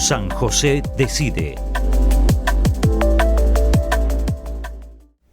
San José Decide.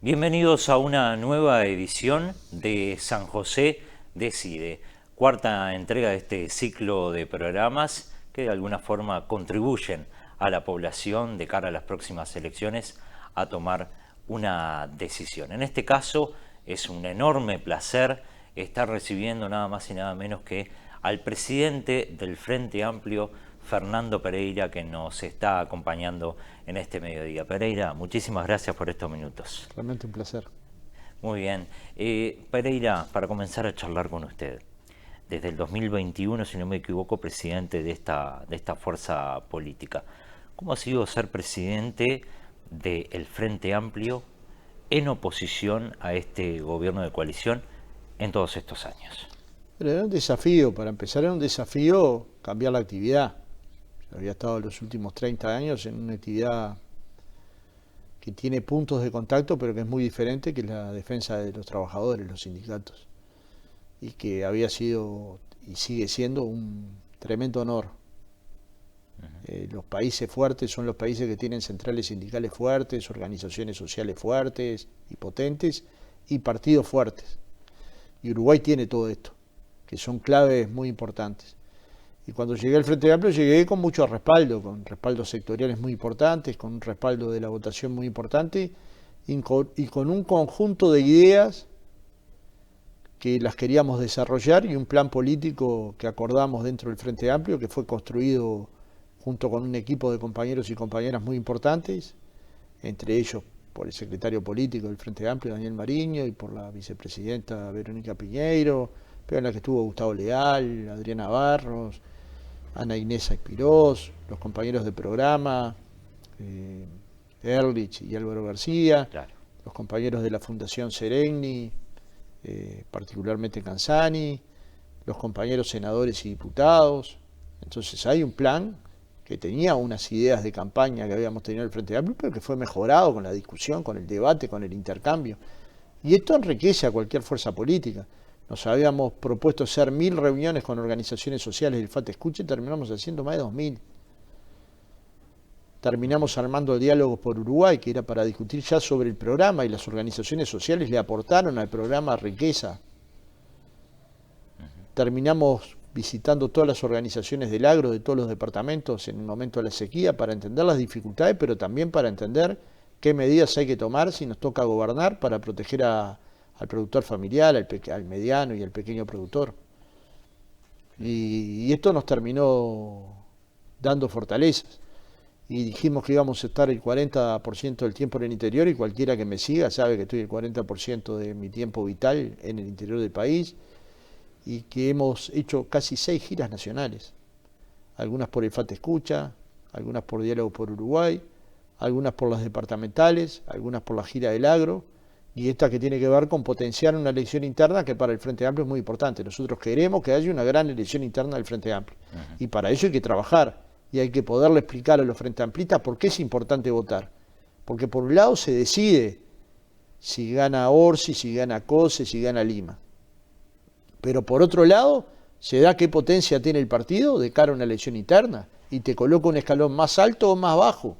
Bienvenidos a una nueva edición de San José Decide, cuarta entrega de este ciclo de programas que de alguna forma contribuyen a la población de cara a las próximas elecciones a tomar una decisión. En este caso es un enorme placer estar recibiendo nada más y nada menos que al presidente del Frente Amplio, Fernando Pereira, que nos está acompañando en este mediodía. Pereira, muchísimas gracias por estos minutos. Realmente un placer. Muy bien. Pereira, para comenzar a charlar con usted, desde el 2021, si no me equivoco, presidente de esta fuerza política. ¿Cómo ha sido ser presidente del Frente Amplio en oposición a este gobierno de coalición en todos estos años? Pero era un desafío, para empezar era un desafío cambiar la actividad. Yo había estado los últimos 30 años en una actividad que tiene puntos de contacto, pero que es muy diferente, que es la defensa de los trabajadores, los sindicatos. Y que había sido y sigue siendo un tremendo honor. Los países fuertes son los países que tienen centrales sindicales fuertes, organizaciones sociales fuertes y potentes, y partidos fuertes. Y Uruguay tiene todo esto, que son claves muy importantes. Y cuando llegué al Frente Amplio llegué con mucho respaldo, con respaldos sectoriales muy importantes, con un respaldo de la votación muy importante y con un conjunto de ideas que las queríamos desarrollar y un plan político que acordamos dentro del Frente Amplio, que fue construido junto con un equipo de compañeros y compañeras muy importantes, entre ellos por el secretario político del Frente Amplio, Daniel Mariño, y por la vicepresidenta Verónica Piñeiro, pero en la que estuvo Gustavo Leal, Adriana Barros, Ana Inés Espirós, los compañeros de programa, Ehrlich y Álvaro García, claro, los compañeros de la Fundación Sereni, particularmente Canzani, los compañeros senadores y diputados. Entonces hay un plan que tenía unas ideas de campaña que habíamos tenido en el Frente Amplio, pero que fue mejorado con la discusión, con el debate, con el intercambio. Y esto enriquece a cualquier fuerza política. Nos habíamos propuesto hacer 1000 reuniones con organizaciones sociales del FAT Escucha y terminamos haciendo más de 2000. Terminamos armando el Diálogo por Uruguay, que era para discutir ya sobre el programa, y las organizaciones sociales le aportaron al programa riqueza. Terminamos visitando todas las organizaciones del agro de todos los departamentos en el momento de la sequía para entender las dificultades, pero también para entender qué medidas hay que tomar si nos toca gobernar para proteger al productor familiar, al mediano y al pequeño productor. Y esto nos terminó dando fortalezas. Y dijimos que íbamos a estar el 40% del tiempo en el interior, y cualquiera que me siga sabe que estoy el 40% de mi tiempo vital en el interior del país, y que hemos hecho casi 6 giras nacionales. Algunas por el FAT Escucha, algunas por Diálogo por Uruguay, algunas por las departamentales, algunas por la gira del agro, y esta que tiene que ver con potenciar una elección interna que para el Frente Amplio es muy importante. Nosotros queremos que haya una gran elección interna del Frente Amplio. Y para eso hay que trabajar, y hay que poderle explicar a los Frente Amplistas por qué es importante votar. Porque por un lado se decide si gana Orsi, si gana Cose, si gana Lima. Pero por otro lado se da qué potencia tiene el partido de cara a una elección interna, y te coloca un escalón más alto o más bajo.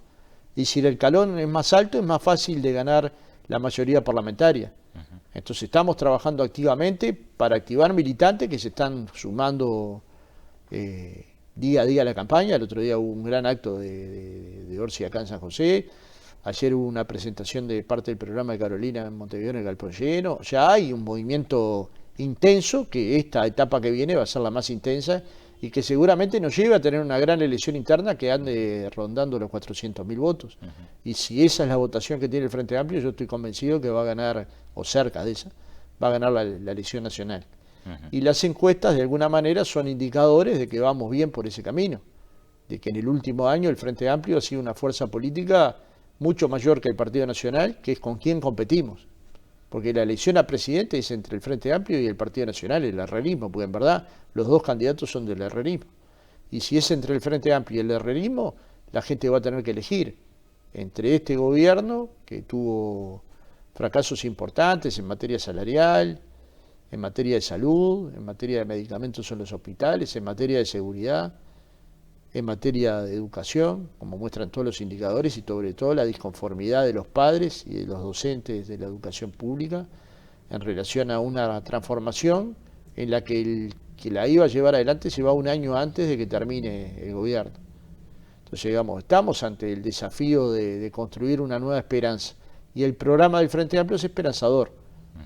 Y si el escalón es más alto es más fácil de ganar la mayoría parlamentaria. Entonces estamos trabajando activamente para activar militantes que se están sumando día a día a la campaña. El otro día hubo un gran acto de Orsi acá en San José. Ayer hubo una presentación de parte del programa de Carolina en Montevideo en el Galpón Lleno. Ya hay un movimiento intenso, que esta etapa que viene va a ser la más intensa y que seguramente nos lleve a tener una gran elección interna que ande rondando los 400.000 votos. Y si esa es la votación que tiene el Frente Amplio, yo estoy convencido que va a ganar, o cerca de esa, va a ganar la elección nacional. Y las encuestas de alguna manera son indicadores de que vamos bien por ese camino, de que en el último año el Frente Amplio ha sido una fuerza política mucho mayor que el Partido Nacional, que es con quien competimos. Porque la elección a presidente es entre el Frente Amplio y el Partido Nacional, el herrerismo, porque en verdad los dos candidatos son del herrerismo. Y si es entre el Frente Amplio y el herrerismo, la gente va a tener que elegir entre este gobierno, que tuvo fracasos importantes en materia salarial, en materia de salud, en materia de medicamentos en los hospitales, en materia de seguridad, en materia de educación, como muestran todos los indicadores, y sobre todo la disconformidad de los padres y de los docentes de la educación pública en relación a una transformación en la que el que la iba a llevar adelante se va un año antes de que termine el gobierno. Entonces, digamos, estamos ante el desafío de construir una nueva esperanza. Y el programa del Frente Amplio es esperanzador.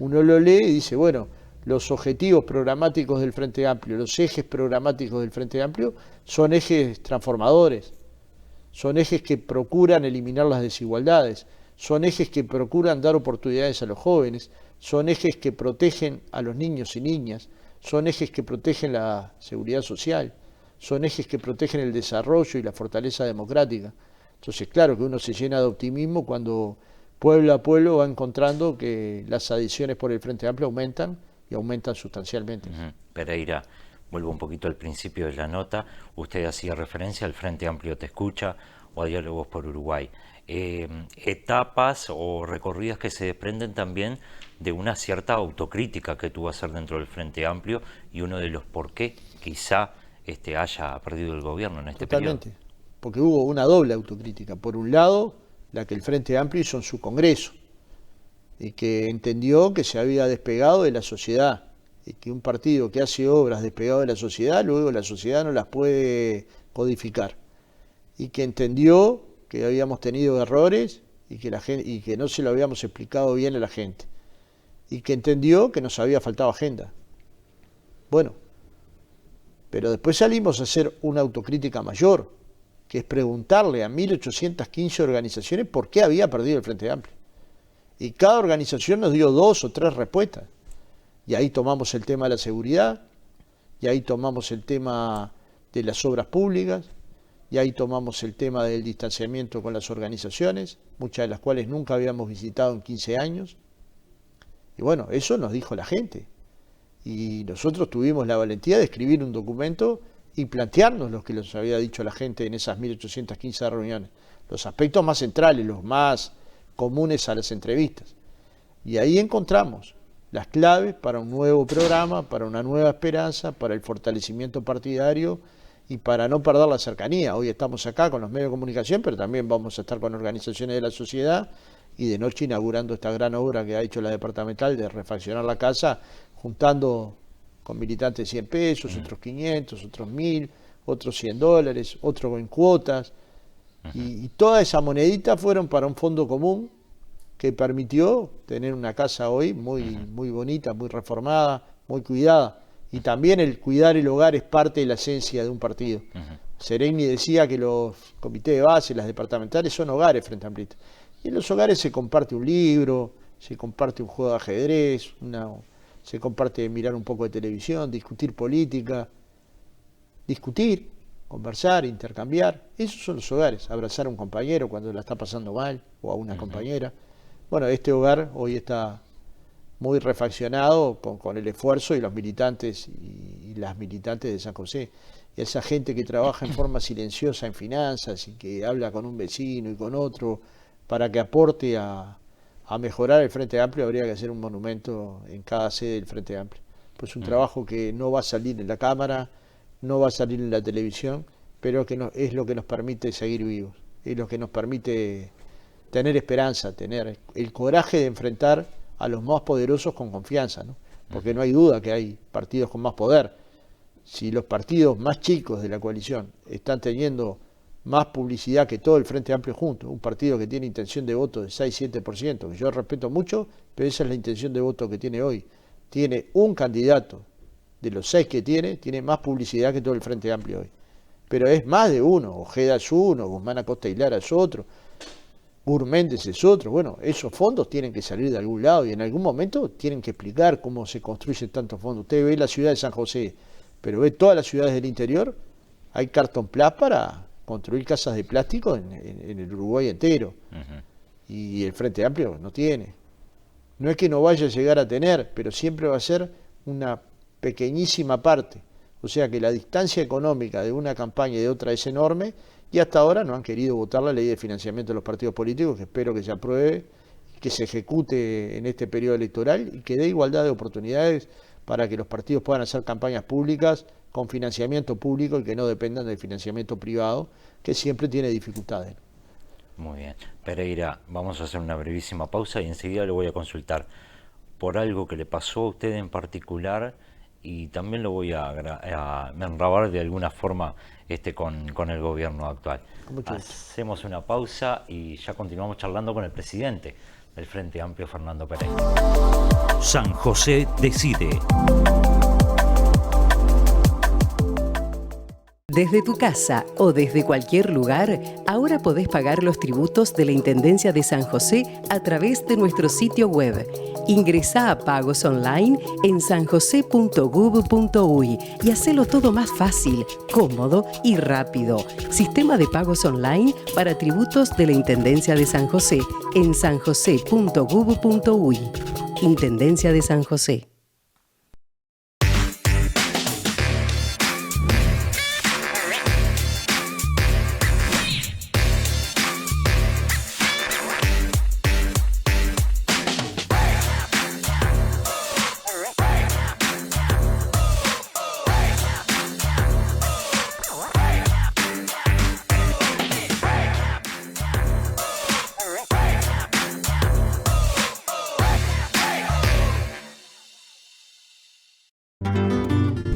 Uno lo lee y dice, bueno, los objetivos programáticos del Frente Amplio, los ejes programáticos del Frente Amplio son ejes transformadores, son ejes que procuran eliminar las desigualdades, son ejes que procuran dar oportunidades a los jóvenes, son ejes que protegen a los niños y niñas, son ejes que protegen la seguridad social, son ejes que protegen el desarrollo y la fortaleza democrática. Entonces, claro que uno se llena de optimismo cuando pueblo a pueblo va encontrando que las adhesiones por el Frente Amplio aumentan y aumentan sustancialmente. Pereira, vuelvo un poquito al principio de la nota. Usted hacía referencia al Frente Amplio Te Escucha o a Diálogos por Uruguay. Etapas o recorridas que se desprenden también de una cierta autocrítica que tuvo que hacer dentro del Frente Amplio y uno de los por qué quizá haya perdido el gobierno en este Totalmente, periodo. porque hubo una doble autocrítica. Por un lado, la que el Frente Amplio hizo en su Congreso, y que entendió que se había despegado de la sociedad, y que un partido que hace obras despegado de la sociedad, luego la sociedad no las puede codificar, y que entendió que habíamos tenido errores y que no se lo habíamos explicado bien a la gente, y que entendió que nos había faltado agenda. Bueno, pero después salimos a hacer una autocrítica mayor, que es preguntarle a 1.815 organizaciones por qué había perdido el Frente Amplio. Y cada organización nos dio 2 o 3 respuestas. Y ahí tomamos el tema de la seguridad, y ahí tomamos el tema de las obras públicas, y ahí tomamos el tema del distanciamiento con las organizaciones, muchas de las cuales nunca habíamos visitado en 15 años. Y bueno, eso nos dijo la gente. Y nosotros tuvimos la valentía de escribir un documento y plantearnos lo que nos había dicho la gente en esas 1.815 reuniones, los aspectos más centrales, los más comunes a las entrevistas. Y ahí encontramos las claves para un nuevo programa, para una nueva esperanza, para el fortalecimiento partidario y para no perder la cercanía. Hoy estamos acá con los medios de comunicación, pero también vamos a estar con organizaciones de la sociedad y de noche inaugurando esta gran obra que ha hecho la departamental de refaccionar la casa, juntando con militantes 100 pesos, otros 500, otros 1.000, otros $100, otros en cuotas. Y toda esa monedita fueron para un fondo común que permitió tener una casa hoy muy bonita, muy reformada, muy cuidada. Y también el cuidar el hogar es parte de la esencia de un partido. Seregni decía que los comités de base, las departamentales, son hogares frente a Amplista. Y en los hogares se comparte un libro, se comparte un juego de ajedrez, se comparte mirar un poco de televisión, discutir política, discutir, conversar, intercambiar. Esos son los hogares. Abrazar a un compañero cuando la está pasando mal o a una compañera. Bueno, este hogar hoy está muy refaccionado con el esfuerzo y los militantes y las militantes de San José. Y esa gente que trabaja en forma silenciosa en finanzas y que habla con un vecino y con otro para que aporte a mejorar el Frente Amplio, habría que hacer un monumento en cada sede del Frente Amplio. Pues un trabajo que no va a salir en la Cámara, no va a salir en la televisión, pero que es lo que nos permite seguir vivos, es lo que nos permite tener esperanza, tener el coraje de enfrentar a los más poderosos con confianza, ¿no? Porque no hay duda que hay partidos con más poder. Si los partidos más chicos de la coalición están teniendo más publicidad que todo el Frente Amplio junto, un partido que tiene intención de voto de 6-7%, que yo respeto mucho, pero esa es la intención de voto que tiene hoy. Tiene un candidato de los 6 que tiene más publicidad que todo el Frente Amplio hoy. Pero es más de uno, Ojeda es uno, Guzmán Acosta y Lara es otro, Méndez es otro. Bueno, esos fondos tienen que salir de algún lado y en algún momento tienen que explicar cómo se construyen tantos fondos. Usted ve la ciudad de San José, pero ve todas las ciudades del interior, hay cartón plas para construir casas de plástico en el Uruguay entero. Y el Frente Amplio no tiene. No es que no vaya a llegar a tener, pero siempre va a ser una pequeñísima parte. O sea que la distancia económica de una campaña y de otra es enorme, y hasta ahora no han querido votar la ley de financiamiento de los partidos políticos, que espero que se apruebe, que se ejecute en este periodo electoral y que dé igualdad de oportunidades para que los partidos puedan hacer campañas públicas con financiamiento público y que no dependan del financiamiento privado, que siempre tiene dificultades. Muy bien. Pereira, vamos a hacer una brevísima pausa y enseguida le voy a consultar por algo que le pasó a usted en particular y también lo voy a enrabar de alguna forma con el gobierno actual. Hacemos una pausa y ya continuamos charlando con el presidente del Frente Amplio, Fernando Pereira. San José decide. Desde tu casa o desde cualquier lugar, ahora podés pagar los tributos de la Intendencia de San José a través de nuestro sitio web. Ingresá a Pagos Online en sanjose.gov.uy y hacelo todo más fácil, cómodo y rápido. Sistema de pagos online para tributos de la Intendencia de San José en sanjose.gov.uy. Intendencia de San José.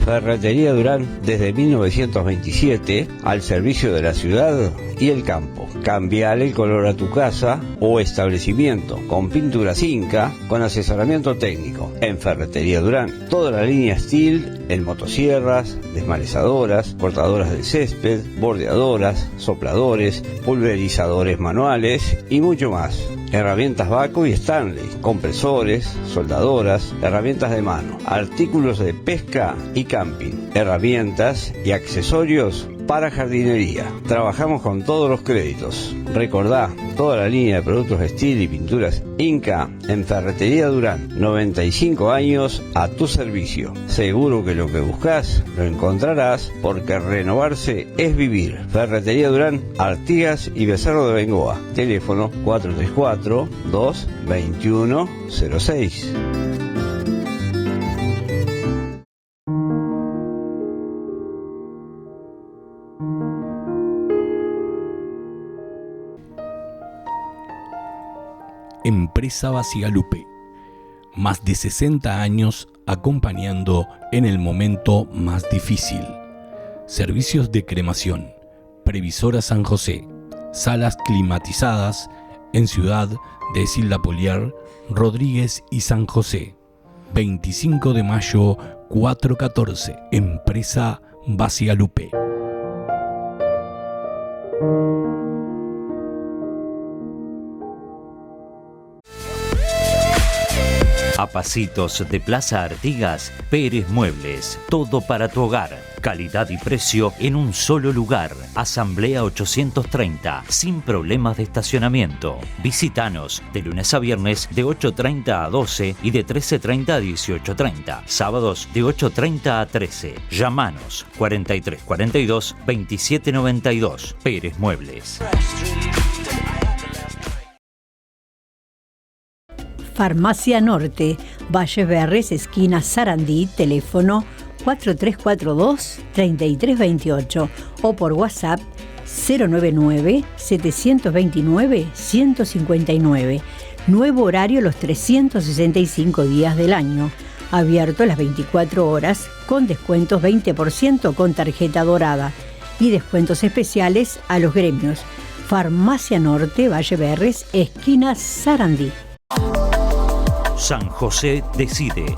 Ferretería Durán, desde 1927, al servicio de la ciudad y el campo. Cambiale el color a tu casa o establecimiento con pintura Inca, con asesoramiento técnico. En Ferretería Durán, toda la línea Steel en motosierras, desmalezadoras, cortadoras de césped, bordeadoras, sopladores, pulverizadores manuales y mucho más. Herramientas Baco y Stanley, compresores, soldadoras, herramientas de mano, artículos de pesca y camping, herramientas y accesorios para jardinería. Trabajamos con todos los créditos. Recordá, toda la línea de productos Steel y pinturas Inca en Ferretería Durán, 95 años a tu servicio. Seguro que lo que buscas lo encontrarás, porque renovarse es vivir. Ferretería Durán, Artigas y Becerro de Bengoa. Teléfono 434-221-06. Empresa Basigalupe, más de 60 años acompañando en el momento más difícil. Servicios de cremación, Previsora San José, salas climatizadas en Ciudad de Silda Poliar, Rodríguez y San José. 25 de mayo 414, Empresa Basigalupe. A pasitos de Plaza Artigas, Pérez Muebles. Todo para tu hogar. Calidad y precio en un solo lugar. Asamblea 830, sin problemas de estacionamiento. Visítanos de lunes a viernes de 8:30 a 12 y de 13:30 a 18:30. Sábados de 8:30 a 13. Llamanos 43 42 27 92. Pérez Muebles. Farmacia Norte, Valle Berres, esquina Sarandí, teléfono 4342-3328 o por WhatsApp 099-729-159. Nuevo horario los 365 días del año. Abierto las 24 horas con descuentos 20% con tarjeta dorada y descuentos especiales a los gremios. Farmacia Norte, Valle Berres, esquina Sarandí. San José decide.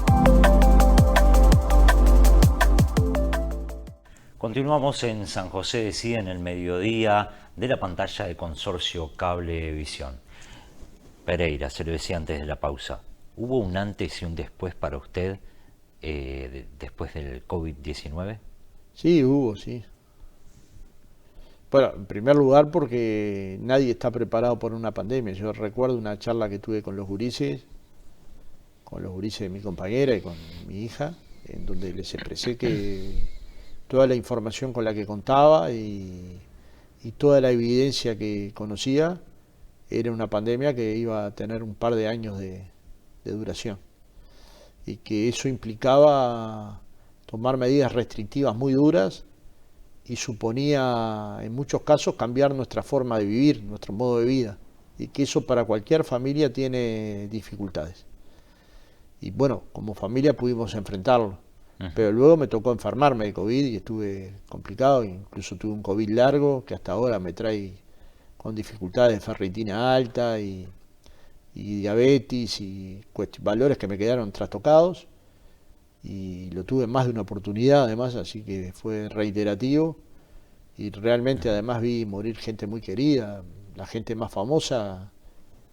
Continuamos en San José decide en el mediodía de la pantalla de Consorcio Cablevisión. Pereira, se lo decía antes de la pausa, ¿hubo un antes y un después para usted después del COVID-19? Sí, hubo, sí. Bueno, en primer lugar porque nadie está preparado por una pandemia. Yo recuerdo una charla que tuve con los gurises de mi compañera y con mi hija, en donde les expresé que toda la información con la que contaba y toda la evidencia que conocía era una pandemia que iba a tener un par de años de duración. y que eso implicaba tomar medidas restrictivas muy duras y suponía en muchos casos cambiar nuestra forma de vivir, nuestro modo de vida, y que eso para cualquier familia tiene dificultades. Y bueno, como familia pudimos enfrentarlo, pero luego me tocó enfermarme de COVID y estuve complicado, incluso tuve un COVID largo que hasta ahora me trae con dificultades de ferritina alta y diabetes y valores que me quedaron trastocados, y lo tuve en más de una oportunidad además, así que fue reiterativo, y realmente además vi morir gente muy querida, la gente más famosa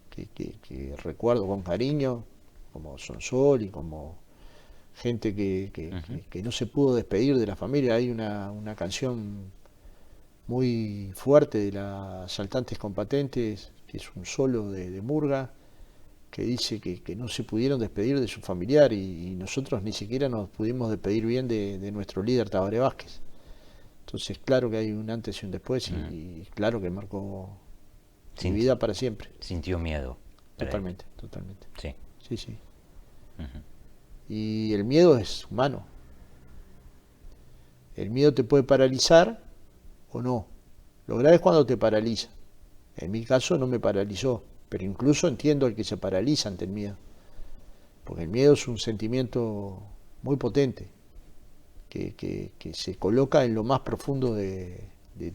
que recuerdo con cariño, como Sonsol y como gente que no se pudo despedir de la familia. Hay una canción muy fuerte de las Asaltantes con Patentes, que es un solo de murga, que dice que no se pudieron despedir de su familiar, y nosotros ni siquiera nos pudimos despedir bien de nuestro líder Tabaré Vázquez. Entonces claro que hay un antes y un después, y claro que marcó mi vida para siempre. Sintió miedo. Totalmente, totalmente. Sí. Sí, sí. Y el miedo es humano. El miedo te puede paralizar o no. Lo grave es cuando te paraliza. En mi caso no me paralizó, pero incluso entiendo al que se paraliza ante el miedo. Porque el miedo es un sentimiento muy potente, que se coloca en lo más profundo de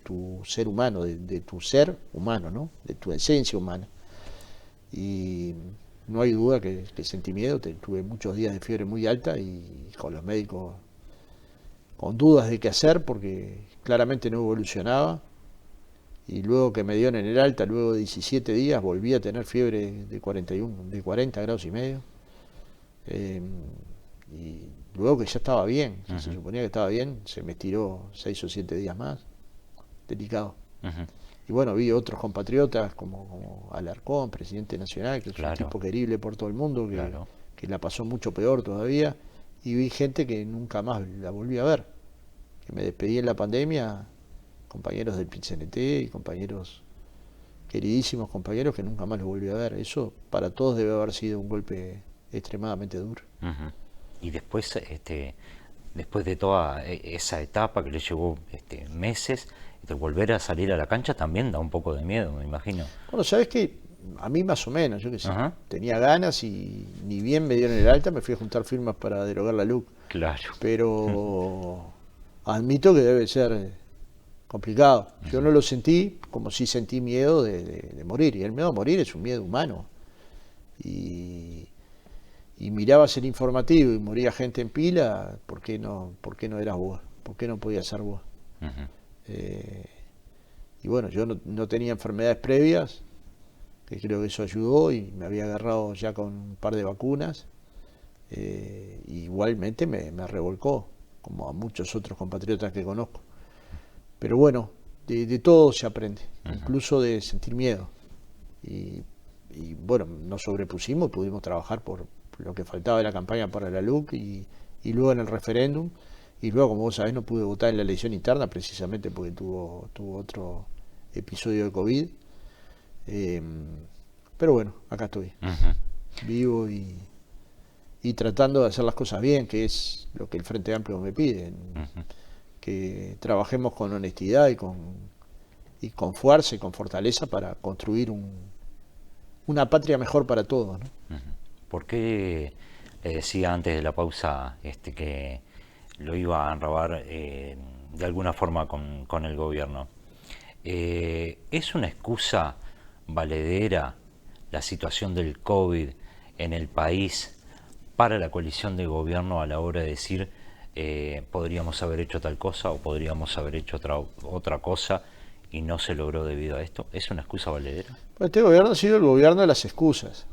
tu ser humano, de tu ser humano, ¿no? De tu esencia humana. Y no hay duda que sentí miedo. Tuve muchos días de fiebre muy alta y con los médicos con dudas de qué hacer, porque claramente no evolucionaba. Y luego que me dieron en el alta, luego de 17 días, volví a tener fiebre de 40 grados y medio. Y luego que ya estaba bien, se suponía que estaba bien, se me estiró 6 o 7 días más. Delicado. Y bueno, vi otros compatriotas como Alarcón, presidente nacional, que es un tipo querible por todo el mundo, que la pasó mucho peor todavía. Y vi gente que nunca más la volví a ver. Que me despedí en la pandemia, compañeros del PIT-CNT y compañeros, queridísimos compañeros, que nunca más los volví a ver. Eso para todos debe haber sido un golpe extremadamente duro. Y después, después de toda esa etapa que le llevó meses, volver a salir a la cancha también da un poco de miedo, me imagino. Bueno, sabes que a mí más o menos, yo que sé, tenía ganas y ni bien me dieron el alta, me fui a juntar firmas para derogar la LUC. Claro. Pero admito que debe ser complicado. Yo no lo sentí, como sí sentí miedo de morir. Y el miedo a morir es un miedo humano. Y mirabas el informativo y moría gente en pila, ¿por qué no eras vos? ¿Por qué no podías ser vos? Y bueno, yo no tenía enfermedades previas, que creo que eso ayudó, y me había agarrado ya con un par de vacunas. Igualmente me revolcó, como a muchos otros compatriotas que conozco. Pero bueno, de todo se aprende, incluso de sentir miedo. Y bueno, nos sobrepusimos, pudimos trabajar por lo que faltaba de la campaña para la LUC y luego en el referéndum. Y luego, como vos sabés, no pude votar en la elección interna precisamente porque tuvo otro episodio de COVID. Pero bueno, acá estoy, vivo y tratando de hacer las cosas bien, que es lo que el Frente Amplio me pide. Que trabajemos con honestidad y con fuerza y con fortaleza para construir una patria mejor para todos, ¿no? ¿Por qué le decía antes de la pausa que lo iba a enrabar de alguna forma con el gobierno? ¿Es una excusa valedera la situación del COVID en el país para la coalición de gobierno a la hora de decir podríamos haber hecho tal cosa o podríamos haber hecho otra cosa y no se logró debido a esto? ¿Es una excusa valedera? Bueno, este gobierno ha sido el gobierno de las excusas.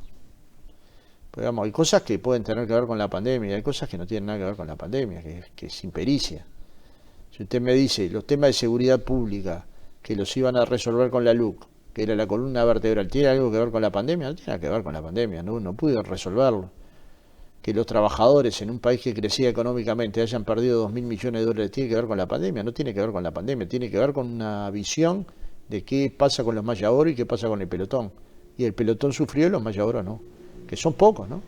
Pues, digamos, hay cosas que pueden tener que ver con la pandemia, hay cosas que no tienen nada que ver con la pandemia, que es impericia. Si usted me dice los temas de seguridad pública, que los iban a resolver con la LUC, que era la columna vertebral, ¿tiene algo que ver con la pandemia? No tiene nada que ver con la pandemia, no pude resolverlo. Que los trabajadores en un país que crecía económicamente hayan perdido 2.000 millones de dólares, ¿tiene que ver con la pandemia? No tiene que ver con la pandemia, tiene que ver con una visión de qué pasa con los Mayaboro y qué pasa con el pelotón. Y el pelotón sufrió y los Mayaboro no, que son pocos, ¿no?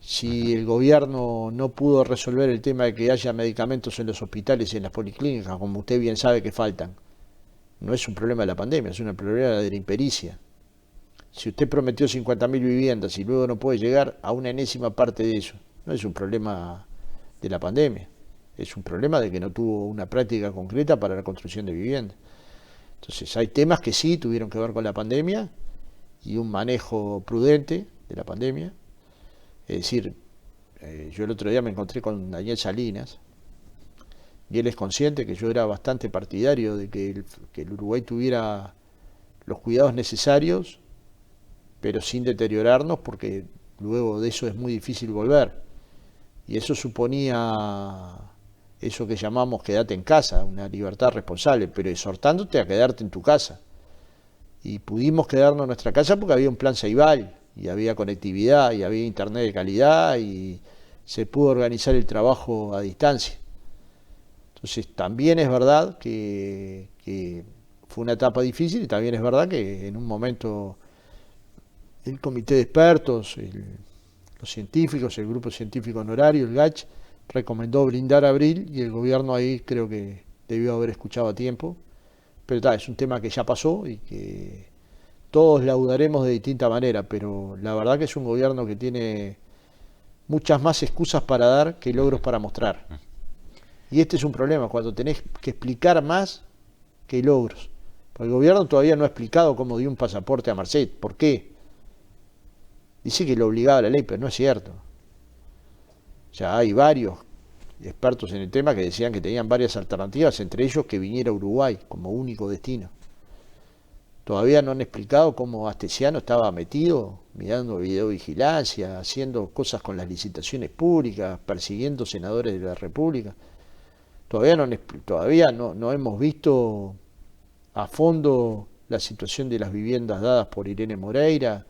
Si el gobierno no pudo resolver el tema de que haya medicamentos en los hospitales y en las policlínicas, como usted bien sabe que faltan, no es un problema de la pandemia, es un problema de la impericia. Si usted prometió 50.000 viviendas y luego no puede llegar a una enésima parte de eso, no es un problema de la pandemia, es un problema de que no tuvo una práctica concreta para la construcción de viviendas. Entonces hay temas que sí tuvieron que ver con la pandemia y un manejo prudente de la pandemia. Es decir, yo el otro día me encontré con Daniel Salinas y él es consciente que yo era bastante partidario de que el Uruguay tuviera los cuidados necesarios, pero sin deteriorarnos, porque luego de eso es muy difícil volver. Y eso suponía eso que llamamos quédate en casa, una libertad responsable, pero exhortándote a quedarte en tu casa. Y pudimos quedarnos en nuestra casa porque había un plan Ceibal, y había conectividad, y había internet de calidad, y se pudo organizar el trabajo a distancia. Entonces también es verdad que fue una etapa difícil, y también es verdad que en un momento el comité de expertos, los científicos, el grupo científico honorario, el GACH, recomendó blindar abril, y el gobierno ahí creo que debió haber escuchado a tiempo, pero es un tema que ya pasó y que todos laudaremos de distinta manera, pero la verdad que es un gobierno que tiene muchas más excusas para dar que logros para mostrar. Y este es un problema, cuando tenés que explicar más que logros. Porque el gobierno todavía no ha explicado cómo dio un pasaporte a Marcet. ¿Por qué? Dice que lo obligaba a la ley, pero no es cierto. Ya hay varios expertos en el tema que decían que tenían varias alternativas, entre ellos que viniera a Uruguay como único destino. Todavía no han explicado cómo Astesiano estaba metido, mirando videovigilancia, haciendo cosas con las licitaciones públicas, persiguiendo senadores de la República. Todavía no hemos visto a fondo la situación de las viviendas dadas por Irene Moreira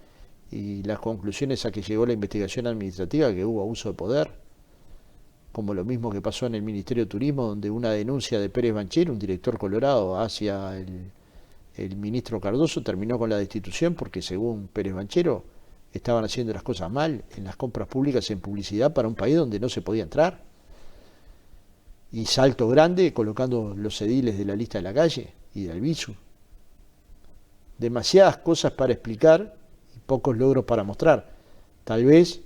y las conclusiones a que llegó la investigación administrativa, que hubo abuso de poder, como lo mismo que pasó en el Ministerio de Turismo, donde una denuncia de Pérez Banchero, un director colorado, hacia el ministro Cardoso, terminó con la destitución porque, según Pérez Banchero, estaban haciendo las cosas mal en las compras públicas en publicidad para un país donde no se podía entrar. Y Salto Grande colocando los ediles de la lista de la calle y de Albizu. Demasiadas cosas para explicar y pocos logros para mostrar. Tal vez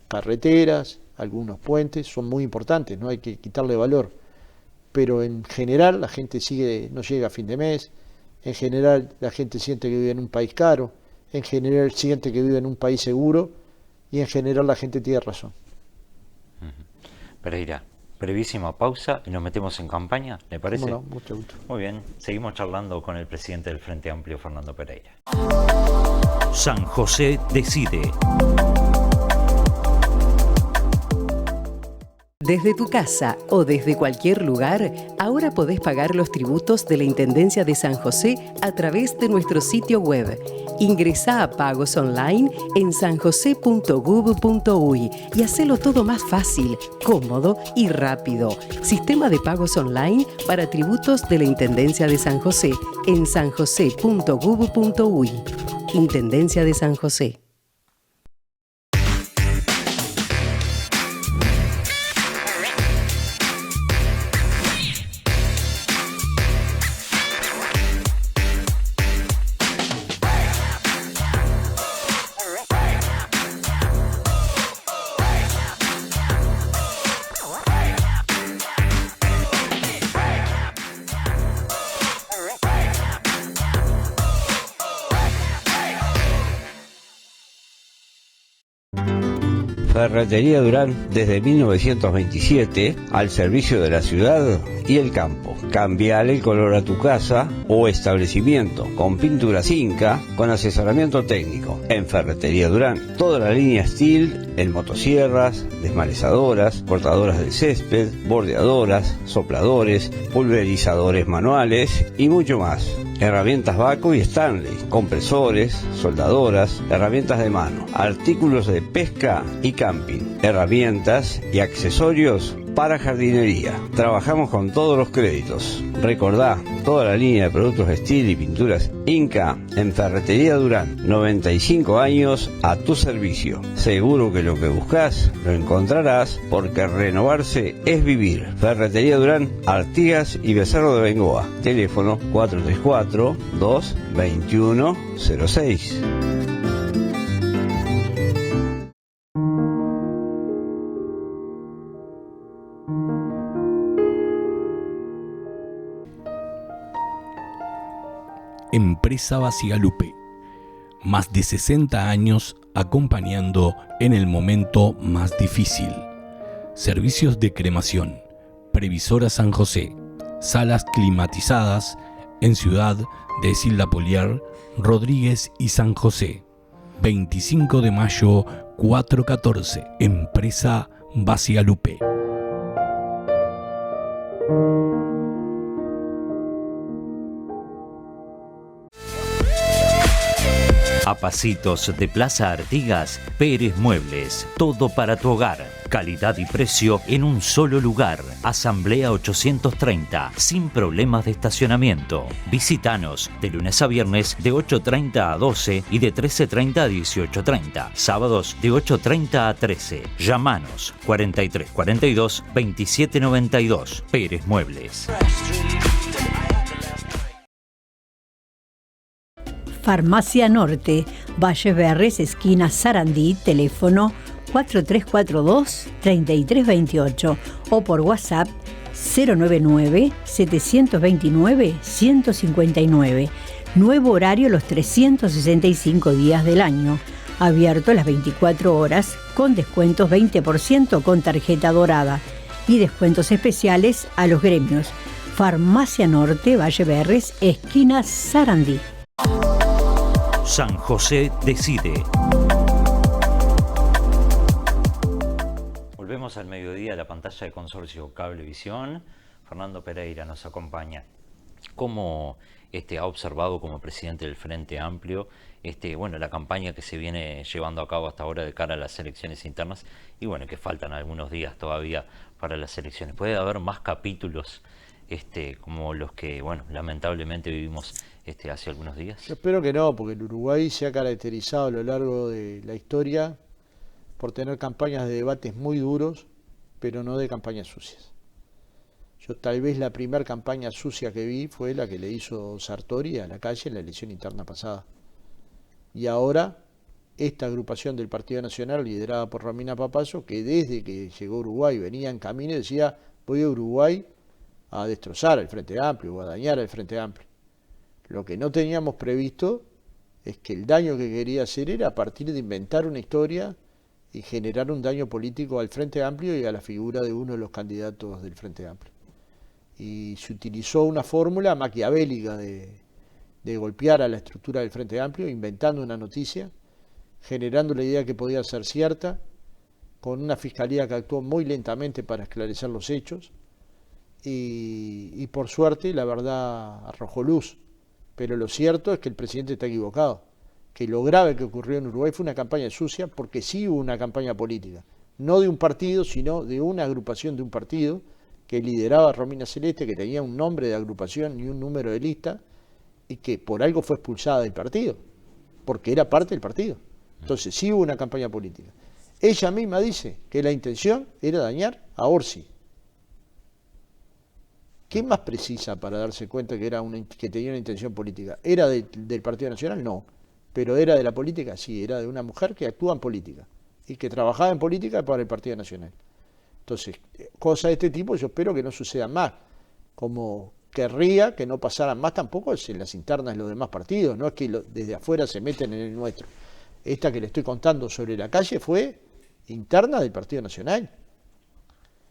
carreteras, algunos puentes son muy importantes, no hay que quitarle valor, pero en general la gente no llega a fin de mes, en general la gente siente que vive en un país caro, en general siente que vive en un país seguro, y en general la gente tiene razón. Pereira, brevísima pausa y nos metemos en campaña, ¿le parece? ¿Cómo no? Mucho gusto. Muy bien, seguimos charlando con el presidente del Frente Amplio, Fernando Pereira. San José decide. Desde tu casa o desde cualquier lugar, ahora podés pagar los tributos de la Intendencia de San José a través de nuestro sitio web. Ingresá a pagos online en sanjose.gov.uy y hacelo todo más fácil, cómodo y rápido. Sistema de pagos online para tributos de la Intendencia de San José en sanjose.gov.uy. Intendencia de San José. Ferretería Durán desde 1927 al servicio de la ciudad y el campo. Cambiale el color a tu casa o establecimiento con pintura Inca con asesoramiento técnico. En Ferretería Durán, toda la línea Steel en motosierras, desmalezadoras, cortadoras de césped, bordeadoras, sopladores, pulverizadores manuales y mucho más. Herramientas Baco y Stanley, compresores, soldadoras, herramientas de mano, artículos de pesca y camping, herramientas y accesorios para jardinería. Trabajamos con todos los créditos. Recordá, toda la línea de productos Steel y pinturas Inca en Ferretería Durán. 95 años a tu servicio. Seguro que lo que buscas lo encontrarás, porque renovarse es vivir. Ferretería Durán, Artigas y Becerro de Bengoa. Teléfono 434-221-06. Empresa Basigalupe. Más de 60 años acompañando en el momento más difícil. Servicios de cremación. Previsora San José. Salas climatizadas en Ciudad de Silda Poliar, Rodríguez y San José. 25 de mayo 414. Empresa Basigalupe. A pasitos de Plaza Artigas, Pérez Muebles. Todo para tu hogar. Calidad y precio en un solo lugar. Asamblea 830. Sin problemas de estacionamiento. Visítanos de lunes a viernes de 8:30 a 12 y de 13:30 a 18:30. Sábados de 8:30 a 13. Llámanos 4342 2792. Pérez Muebles. Farmacia Norte, Valle Berres, esquina Sarandí, teléfono 4342-3328 o por WhatsApp 099-729-159. Nuevo horario los 365 días del año. Abierto las 24 horas con descuentos 20% con tarjeta dorada y descuentos especiales a los gremios. Farmacia Norte, Valle Berres, esquina Sarandí. San José decide. Volvemos al mediodía a la pantalla de Consorcio Cablevisión. Fernando Pereira nos acompaña. ¿Cómo ha observado como presidente del Frente Amplio la campaña que se viene llevando a cabo hasta ahora de cara a las elecciones internas y que faltan algunos días todavía para las elecciones? ¿Puede haber más capítulos como los que lamentablemente vivimos hace algunos días? Yo espero que no, porque el Uruguay se ha caracterizado a lo largo de la historia por tener campañas de debates muy duros, pero no de campañas sucias. Yo tal vez la primera campaña sucia que vi fue la que le hizo Sartori a la calle en la elección interna pasada. Y ahora esta agrupación del Partido Nacional, liderada por Romina Papazo, que desde que llegó a Uruguay venía en camino y decía: voy a Uruguay a destrozar el Frente Amplio o a dañar el Frente Amplio. Lo que no teníamos previsto es que el daño que quería hacer era a partir de inventar una historia y generar un daño político al Frente Amplio y a la figura de uno de los candidatos del Frente Amplio. Y se utilizó una fórmula maquiavélica de golpear a la estructura del Frente Amplio, inventando una noticia, generando la idea que podía ser cierta, con una fiscalía que actuó muy lentamente para esclarecer los hechos, y por suerte la verdad arrojó luz. Pero lo cierto es que el presidente está equivocado, que lo grave que ocurrió en Uruguay fue una campaña sucia, porque sí hubo una campaña política, no de un partido, sino de una agrupación de un partido que lideraba Romina Celeste, que tenía un nombre de agrupación y un número de lista, y que por algo fue expulsada del partido, porque era parte del partido. Entonces sí hubo una campaña política. Ella misma dice que la intención era dañar a Orsi. ¿Qué más precisa para darse cuenta que tenía una intención política? ¿Era del Partido Nacional? No. ¿Pero era de la política? Sí, era de una mujer que actúa en política y que trabajaba en política para el Partido Nacional. Entonces, cosas de este tipo yo espero que no sucedan más. Como querría que no pasaran más tampoco en las internas de los demás partidos. No es que desde afuera se meten en el nuestro. Esta que le estoy contando sobre la calle fue interna del Partido Nacional.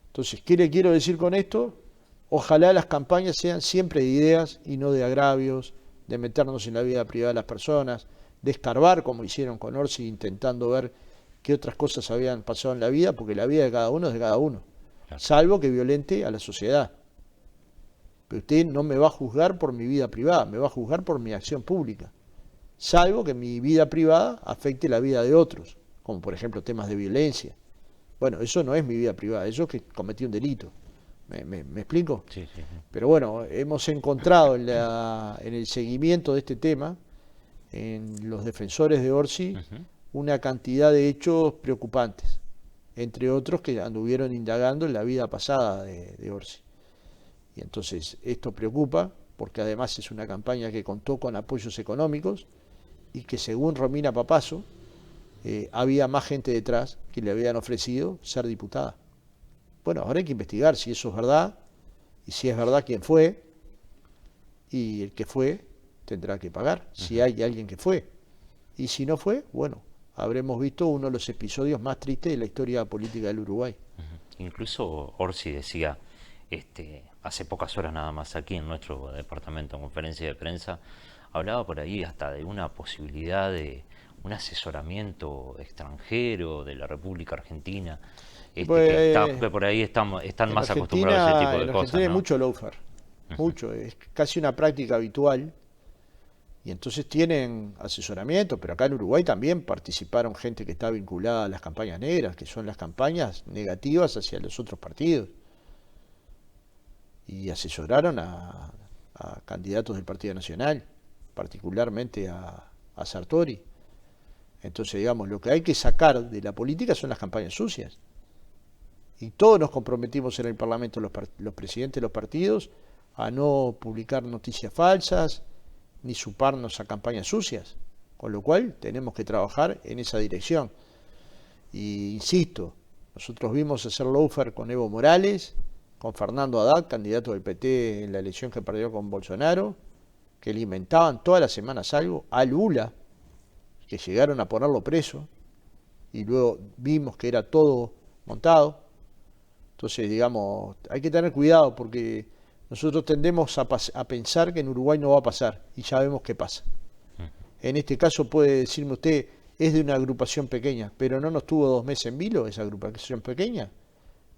Entonces, ¿qué le quiero decir con esto? Ojalá las campañas sean siempre de ideas y no de agravios, de meternos en la vida privada de las personas, de escarbar como hicieron con Orsi, intentando ver qué otras cosas habían pasado en la vida, porque la vida de cada uno es de cada uno, salvo que violente a la sociedad. Pero usted no me va a juzgar por mi vida privada, me va a juzgar por mi acción pública, salvo que mi vida privada afecte la vida de otros, como por ejemplo temas de violencia. Bueno, eso no es mi vida privada, eso es que cometí un delito. ¿Me explico? Sí, sí, sí. Pero bueno, hemos encontrado en el seguimiento de este tema, en los defensores de Orsi, una cantidad de hechos preocupantes, entre otros que anduvieron indagando en la vida pasada de Orsi. Y entonces esto preocupa, porque además es una campaña que contó con apoyos económicos y que según Romina Papazo, había más gente detrás que le habían ofrecido ser diputada. Bueno, ahora hay que investigar si eso es verdad, y si es verdad quién fue, y el que fue tendrá que pagar, si hay alguien que fue. Y si no fue, bueno, habremos visto uno de los episodios más tristes de la historia política del Uruguay. Incluso Orsi decía, hace pocas horas nada más aquí en nuestro departamento, en conferencia de prensa, hablaba por ahí hasta de una posibilidad de un asesoramiento extranjero de la República Argentina, que por ahí están más acostumbrados a ese tipo de en cosas. Argentina hay ¿no? mucho lawfare, mucho, es casi una práctica habitual, y entonces tienen asesoramiento, pero acá en Uruguay también participaron gente que está vinculada a las campañas negras, que son las campañas negativas hacia los otros partidos, y asesoraron a candidatos del Partido Nacional, particularmente a Sartori. Entonces, digamos, lo que hay que sacar de la política son las campañas sucias. Y todos nos comprometimos en el Parlamento, los presidentes de los partidos, a no publicar noticias falsas, ni suparnos a campañas sucias. Con lo cual, tenemos que trabajar en esa dirección. Y insisto, nosotros vimos hacer lawfare con Evo Morales, con Fernando Haddad, candidato del PT en la elección que perdió con Bolsonaro, que le inventaban todas las semanas algo, a Lula, que llegaron a ponerlo preso, y luego vimos que era todo montado. Entonces, digamos, hay que tener cuidado porque nosotros tendemos a pensar que en Uruguay no va a pasar, y ya vemos qué pasa. En este caso puede decirme usted, es de una agrupación pequeña, pero no nos tuvo 2 meses en vilo esa agrupación pequeña.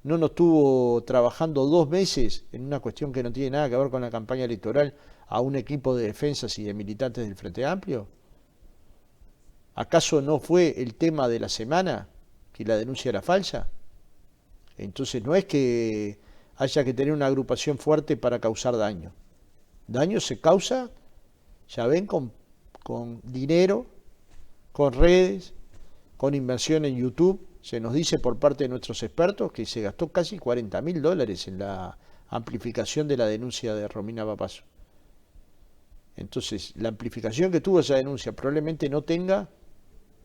No nos tuvo trabajando 2 meses en una cuestión que no tiene nada que ver con la campaña electoral a un equipo de defensas y de militantes del Frente Amplio. ¿Acaso no fue el tema de la semana que la denuncia era falsa? Entonces no es que haya que tener una agrupación fuerte para causar daño. Daño se causa, ya ven, con dinero, con redes, con inversión en YouTube. Se nos dice por parte de nuestros expertos que se gastó casi $40.000 en la amplificación de la denuncia de Romina Papazo. Entonces, la amplificación que tuvo esa denuncia probablemente no tenga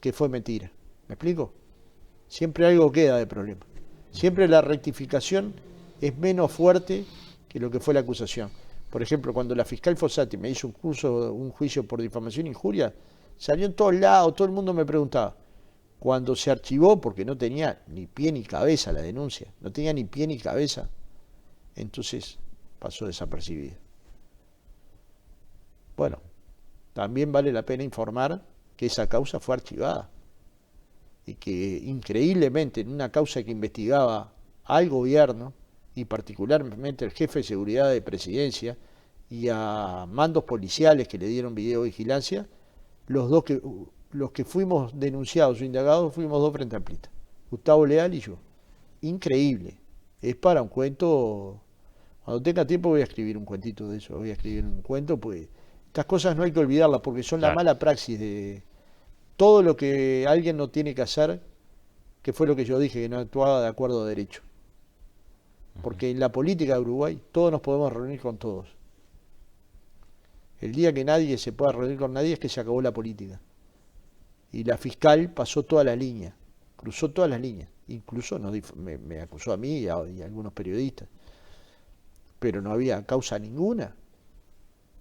que fue mentira. ¿Me explico? Siempre algo queda de problema. Siempre la rectificación es menos fuerte que lo que fue la acusación. Por ejemplo, cuando la fiscal Fossati me hizo un juicio por difamación e injuria, salió en todos lados, todo el mundo me preguntaba. Cuando se archivó, porque no tenía ni pie ni cabeza la denuncia, no tenía ni pie ni cabeza, entonces pasó desapercibida. Bueno, también vale la pena informar que esa causa fue archivada y que increíblemente en una causa que investigaba al gobierno y particularmente al jefe de seguridad de presidencia y a mandos policiales que le dieron videovigilancia, los que fuimos denunciados o indagados fuimos 2 frente amplistas, Gustavo Leal y yo. Increíble. Es para un cuento. Cuando tenga tiempo voy a escribir un cuentito de eso, voy a escribir un cuento, pues estas cosas no hay que olvidarlas porque son la mala praxis de todo lo que alguien no tiene que hacer, que fue lo que yo dije, que no actuaba de acuerdo a derecho. Porque en la política de Uruguay todos nos podemos reunir con todos. El día que nadie se pueda reunir con nadie es que se acabó la política. Y la fiscal pasó toda la línea, cruzó todas las líneas, incluso me acusó a mí y a algunos periodistas, pero no había causa ninguna.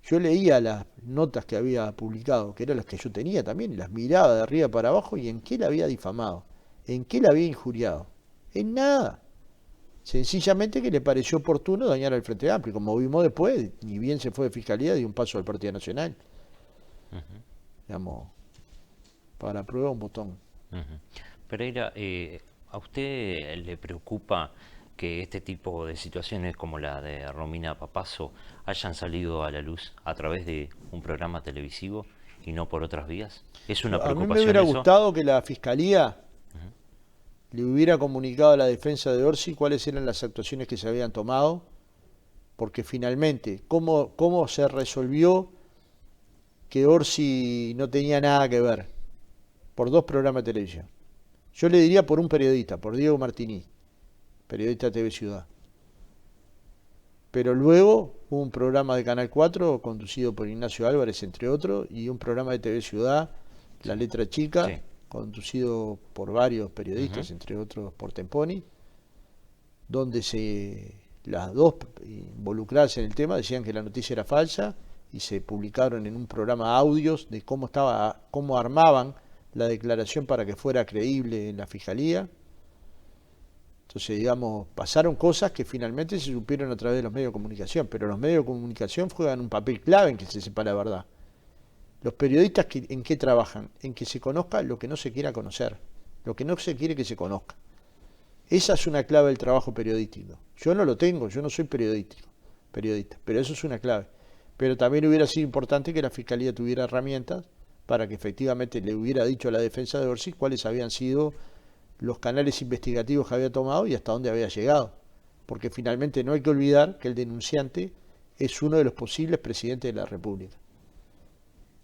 Yo leía las notas que había publicado, que eran las que yo tenía también, y las miraba de arriba para abajo y en qué la había difamado, en qué la había injuriado, en nada. Sencillamente que le pareció oportuno dañar al Frente Amplio, como vimos después, ni bien se fue de Fiscalía, dio un paso al Partido Nacional. Digamos, para prueba un botón. Pereira, ¿a usted le preocupa que este tipo de situaciones como la de Romina Papazo hayan salido a la luz a través de un programa televisivo y no por otras vías? ¿Es una preocupación? A mí me hubiera gustado que la Fiscalía le hubiera comunicado a la defensa de Orsi cuáles eran las actuaciones que se habían tomado, porque finalmente, ¿cómo se resolvió que Orsi no tenía nada que ver? Por 2 programas de televisión. Yo le diría por un periodista, por Diego Martini, periodista de TV Ciudad. Pero luego hubo un programa de Canal 4 conducido por Ignacio Álvarez, entre otros, y un programa de TV Ciudad, La Letra Chica, sí, conducido por varios periodistas, entre otros por Temponi, donde las dos involucradas en el tema decían que la noticia era falsa y se publicaron en un programa audios de cómo armaban la declaración para que fuera creíble en la Fiscalía. Entonces, digamos, pasaron cosas que finalmente se supieron a través de los medios de comunicación, pero los medios de comunicación juegan un papel clave en que se sepa la verdad. Los periodistas, ¿en qué trabajan? En que se conozca lo que no se quiera conocer, lo que no se quiere que se conozca. Esa es una clave del trabajo periodístico. Yo no lo tengo, yo no soy periodista, pero eso es una clave. Pero también hubiera sido importante que la Fiscalía tuviera herramientas para que efectivamente le hubiera dicho a la defensa de Orsi cuáles habían sido los canales investigativos que había tomado y hasta dónde había llegado. Porque finalmente no hay que olvidar que el denunciante es uno de los posibles presidentes de la República.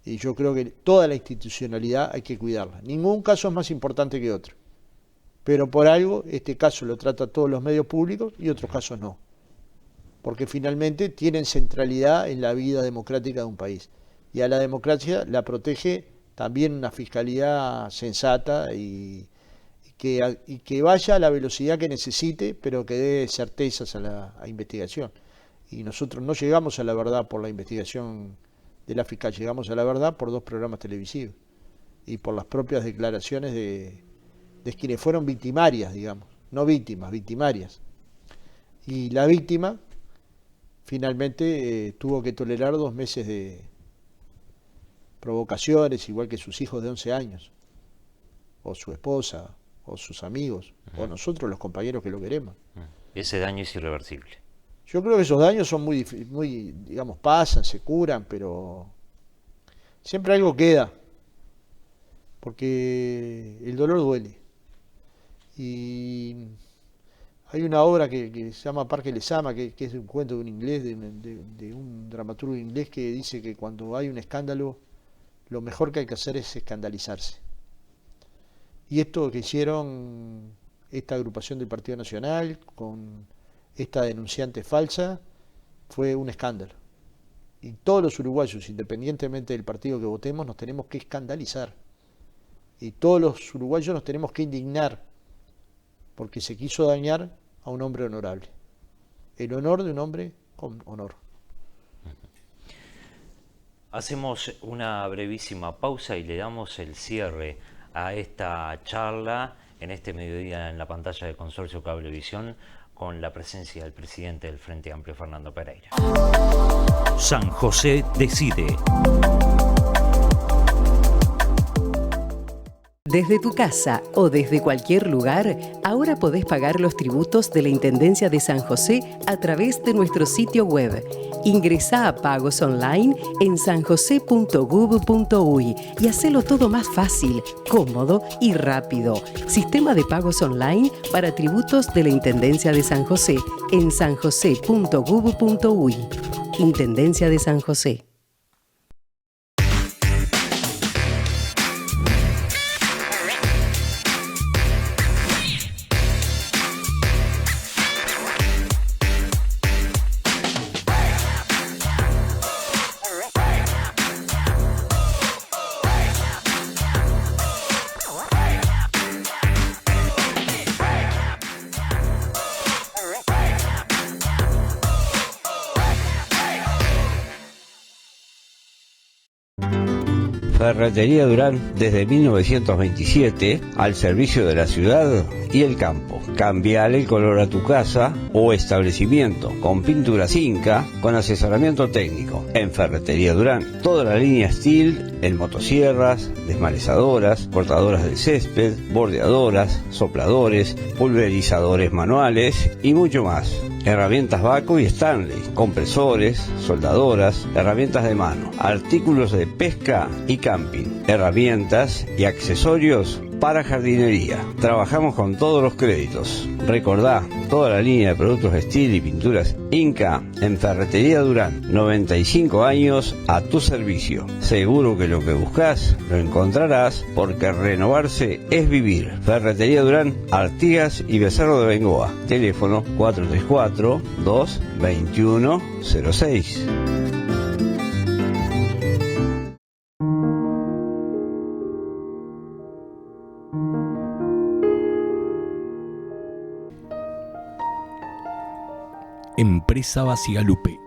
Y yo creo que toda la institucionalidad hay que cuidarla. Ningún caso es más importante que otro. Pero por algo, este caso lo trata todos los medios públicos y otros casos no. Porque finalmente tienen centralidad en la vida democrática de un país. Y a la democracia la protege también una fiscalía sensata y que vaya a la velocidad que necesite, pero que dé certezas a la investigación. Y nosotros no llegamos a la verdad por la investigación de la fiscal, llegamos a la verdad por 2 programas televisivos y por las propias declaraciones de quienes fueron victimarias, digamos, no víctimas, victimarias. Y la víctima finalmente tuvo que tolerar 2 meses de provocaciones, igual que sus hijos de 11 años, o su esposa, o sus amigos, o nosotros los compañeros que lo queremos. Ese daño es irreversible. Yo creo que esos daños son muy, digamos, pasan, se curan, pero siempre algo queda, porque el dolor duele. Y hay una obra que se llama Parque Lezama, que es un cuento de un inglés, de un dramaturgo inglés, que dice que cuando hay un escándalo, lo mejor que hay que hacer es escandalizarse. Y esto que hicieron esta agrupación del Partido Nacional con esta denunciante falsa fue un escándalo. Y todos los uruguayos, independientemente del partido que votemos, nos tenemos que escandalizar. Y todos los uruguayos nos tenemos que indignar porque se quiso dañar a un hombre honorable. El honor de un hombre con honor. Hacemos una brevísima pausa y le damos el cierre a esta charla en este mediodía en la pantalla de Consorcio Cablevisión con la presencia del presidente del Frente Amplio, Fernando Pereira. San José decide. Desde tu casa o desde cualquier lugar, ahora podés pagar los tributos de la Intendencia de San José a través de nuestro sitio web. Ingresá a pagos online en sanjose.gov.uy y hacelo todo más fácil, cómodo y rápido. Sistema de pagos online para tributos de la Intendencia de San José en sanjose.gov.uy. Intendencia de San José. Ferretería Durán desde 1927 al servicio de la ciudad y el campo. Cambiale el color a tu casa o establecimiento con pintura Inca con asesoramiento técnico. En Ferretería Durán, toda la línea Steel en motosierras, desmalezadoras, cortadoras de césped, bordeadoras, sopladores, pulverizadores manuales y mucho más. Herramientas Baco y Stanley, compresores, soldadoras, herramientas de mano, artículos de pesca y camping, herramientas y accesorios para jardinería. Trabajamos con todos los créditos. Recordá, toda la línea de productos Steel y pinturas Inca en Ferretería Durán. 95 años a tu servicio. Seguro que lo que buscas lo encontrarás, porque renovarse es vivir. Ferretería Durán, Artigas y Becerro de Bengoa. Teléfono 434-221-06. Empresa Basigalupe.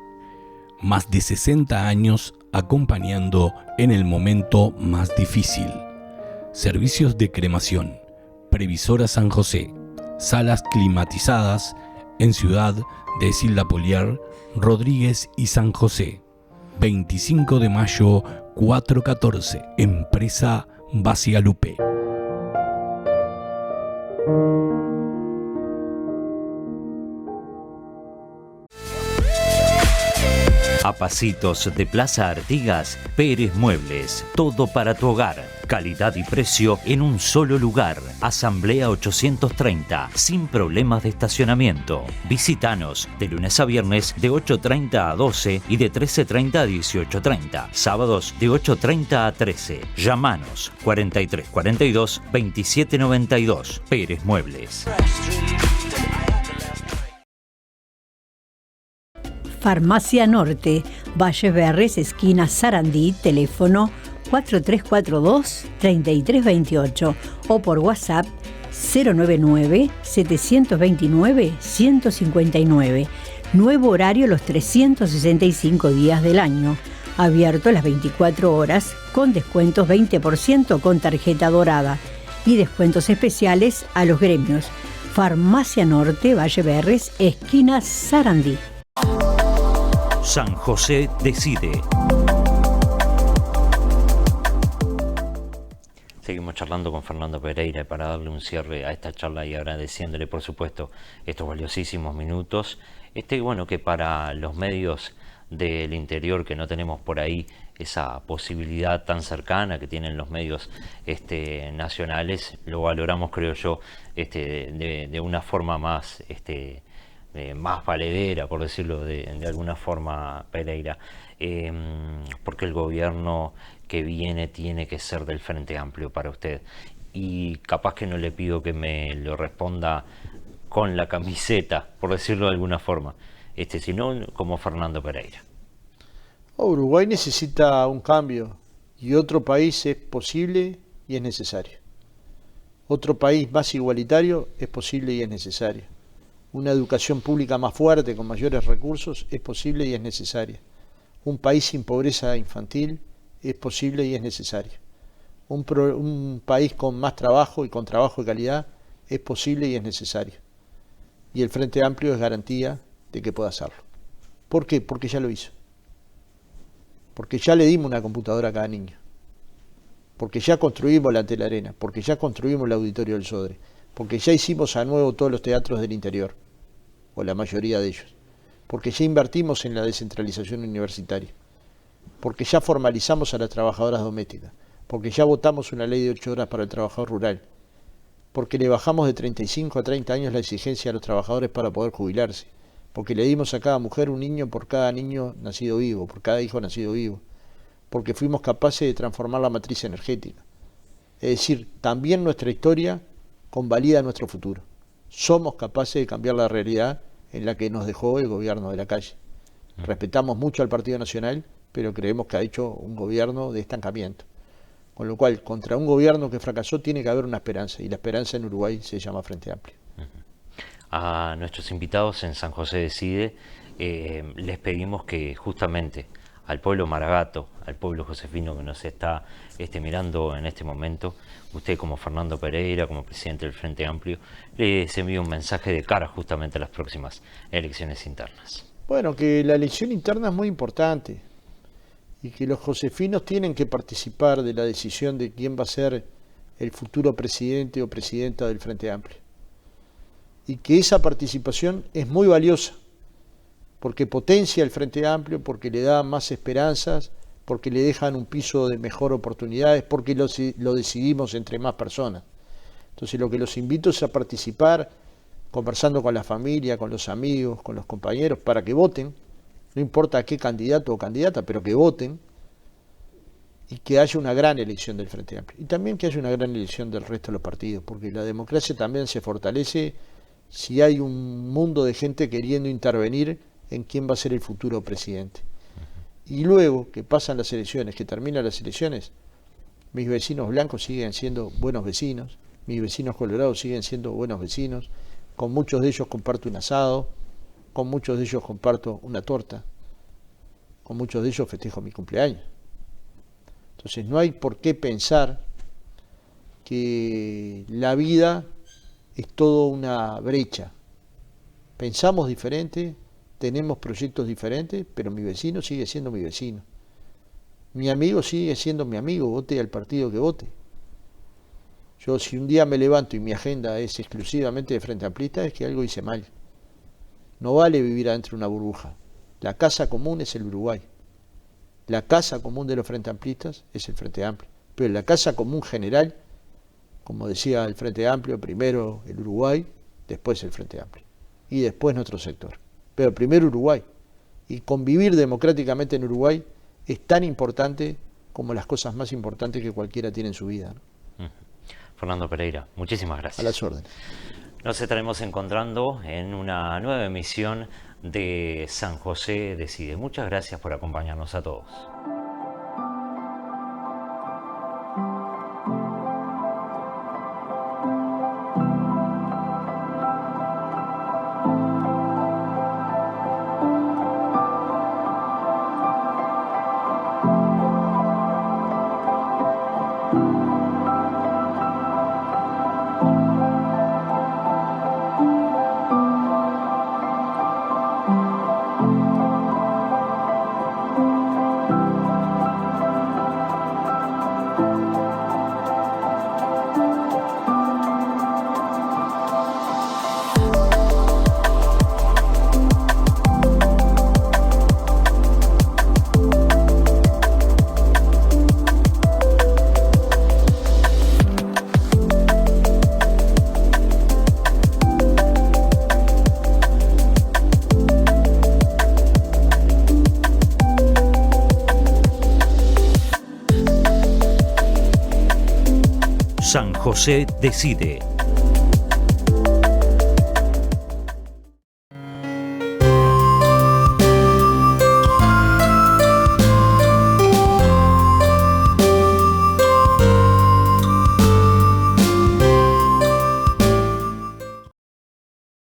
Más de 60 años acompañando en el momento más difícil. Servicios de cremación. Previsora San José. Salas climatizadas en Ciudad de Silda Poliar, Rodríguez y San José. 25 de mayo 414. Empresa Basigalupe. A pasitos de Plaza Artigas, Pérez Muebles. Todo para tu hogar. Calidad y precio en un solo lugar. Asamblea 830. Sin problemas de estacionamiento. Visítanos de lunes a viernes de 8:30 a 12 y de 13:30 a 18:30. Sábados de 8:30 a 13. Llámanos 4342 2792. Pérez Muebles. Farmacia Norte, Valle Berres, esquina Sarandí, teléfono 4342-3328 o por WhatsApp 099-729-159. Nuevo horario los 365 días del año. Abierto las 24 horas con descuentos 20% con tarjeta dorada y descuentos especiales a los gremios. Farmacia Norte, Valle Berres, esquina Sarandí. San José decide. Seguimos charlando con Fernando Pereira para darle un cierre a esta charla y agradeciéndole, por supuesto, estos valiosísimos minutos. Bueno, que para los medios del interior, que no tenemos por ahí esa posibilidad tan cercana que tienen los medios nacionales, lo valoramos, creo yo, de una forma más más valedera, por decirlo de alguna forma, Pereira, porque el gobierno que viene tiene que ser del Frente Amplio para usted, y capaz que no le pido que me lo responda con la camiseta, por decirlo de alguna forma, sino como Fernando Pereira. Uruguay necesita un cambio, y otro país es posible y es necesario. Otro país más igualitario es posible y es necesario. Una educación pública más fuerte, con mayores recursos, es posible y es necesaria. Un país sin pobreza infantil es posible y es necesario. Un país con más trabajo y con trabajo de calidad es posible y es necesario. Y el Frente Amplio es garantía de que pueda hacerlo. ¿Por qué? Porque ya lo hizo. Porque ya le dimos una computadora a cada niño. Porque ya construimos la Telarena. Porque ya construimos el Auditorio del Sodre. Porque ya hicimos a nuevo todos los teatros del interior, o la mayoría de ellos, porque ya invertimos en la descentralización universitaria, porque ya formalizamos a las trabajadoras domésticas, porque ya votamos una ley de 8 horas para el trabajador rural, porque le bajamos de 35 a 30 años la exigencia a los trabajadores para poder jubilarse, porque le dimos a cada mujer un niño por cada niño nacido vivo, por cada hijo nacido vivo, porque fuimos capaces de transformar la matriz energética. Es decir, también nuestra historia convalida nuestro futuro. Somos capaces de cambiar la realidad en la que nos dejó el gobierno de la calle. Respetamos mucho al Partido Nacional, pero creemos que ha hecho un gobierno de estancamiento. Con lo cual, contra un gobierno que fracasó tiene que haber una esperanza, y la esperanza en Uruguay se llama Frente Amplio. A nuestros invitados en San José Decide les pedimos que justamente al pueblo maragato, al pueblo josefino que nos está mirando en este momento, usted como Fernando Pereira, como presidente del Frente Amplio, les envíe un mensaje de cara justamente a las próximas elecciones internas. Bueno, que la elección interna es muy importante y que los josefinos tienen que participar de la decisión de quién va a ser el futuro presidente o presidenta del Frente Amplio. Y que esa participación es muy valiosa, porque potencia el Frente Amplio, porque le da más esperanzas, porque le dejan un piso de mejor oportunidades, porque lo decidimos entre más personas. Entonces lo que los invito es a participar, conversando con la familia, con los amigos, con los compañeros, para que voten, no importa qué candidato o candidata, pero que voten, y que haya una gran elección del Frente Amplio. Y también que haya una gran elección del resto de los partidos, porque la democracia también se fortalece si hay un mundo de gente queriendo intervenir en quién va a ser el futuro presidente. Y luego que pasan las elecciones, que terminan las elecciones, mis vecinos blancos siguen siendo buenos vecinos, mis vecinos colorados siguen siendo buenos vecinos, con muchos de ellos comparto un asado, con muchos de ellos comparto una torta, con muchos de ellos festejo mi cumpleaños. Entonces no hay por qué pensar que la vida es toda una brecha. Pensamos diferente, tenemos proyectos diferentes, pero mi vecino sigue siendo mi vecino. Mi amigo sigue siendo mi amigo, vote al partido que vote. Yo si un día me levanto y mi agenda es exclusivamente de Frente Amplista, es que algo hice mal. No vale vivir adentro de una burbuja. La casa común es el Uruguay. La casa común de los Frente Amplistas es el Frente Amplio. Pero la casa común general, como decía el Frente Amplio, primero el Uruguay, después el Frente Amplio. Y después nuestro sector. Pero primero Uruguay. Y convivir democráticamente en Uruguay es tan importante como las cosas más importantes que cualquiera tiene en su vida, ¿no? Fernando Pereira, muchísimas gracias. A las órdenes. Nos estaremos encontrando en una nueva emisión de San José Decide. Muchas gracias por acompañarnos a todos. San José Decide.